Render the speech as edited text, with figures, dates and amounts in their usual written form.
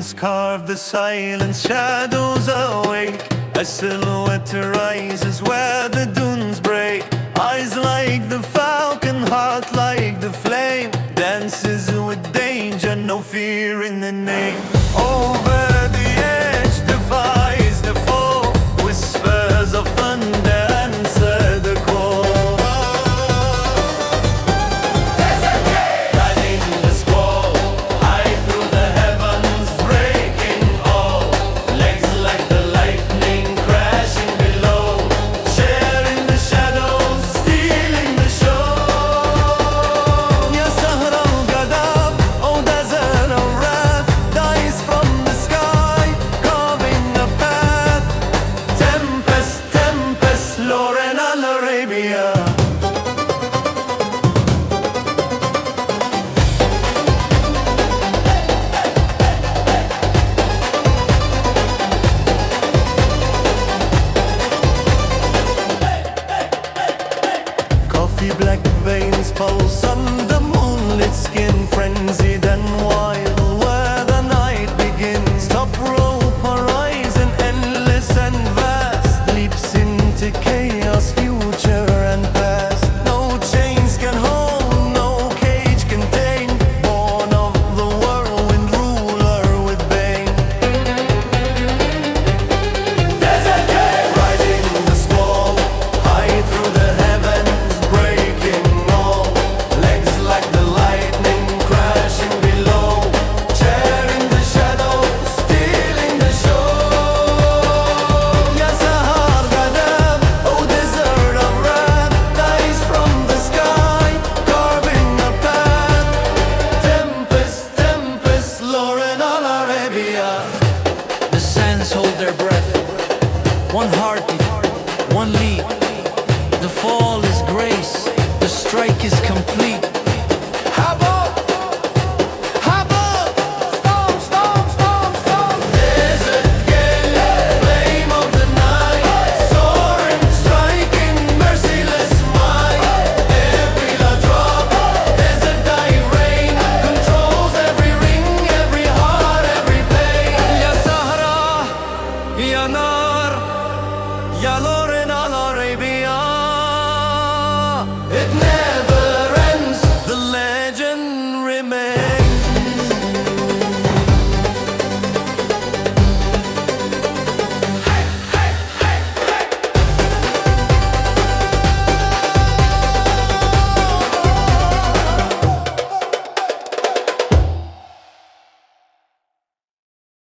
Angels carve the silent shadows awake. A silhouette rises where the dunes break. Eyes like the falcon, heart like the flame. Dances with danger, no fear in the name. Over the edge, defies the foe. Whispers of thunder answer the call. Riding the squall, high through the heavens, breaking all. Legs like the lightning, crashing below. Sharing the shadows, stealing the show. Ya Sahra Kthobo, oh desert of wrath, dies from the sky, carving a path. Tempest, tempest, Lauren al Arabia. Coffee black veins pulse under moonlit skin, frenzied and wild where the night begins. Top rope horizon, endless and vast, leaps into chaos, future and past. No chains can hold, no cage contain. Born of the whirlwind, ruler with bane. Desert gate, riding the squall, high through the heavens, breaking all. Legs like the lightning, crashing below. Sharing the shadows, stealing the show. Ya Sahra Kthobo, oh desert of wrath, dies from the sky, carving a path. Tempest, tempest, Lauren al Arabia. The sands hold their breath. One heartbeat, one leap. The fall is grace, the strike is complete. Habo, habo, storm, storm, storm, storm. Desert gale, flame of the night, soaring, striking, merciless might. Every la drop, desert dive rain, controls every ring, every heart, every pain. Ya Sahra, ya Nar, ya Lord.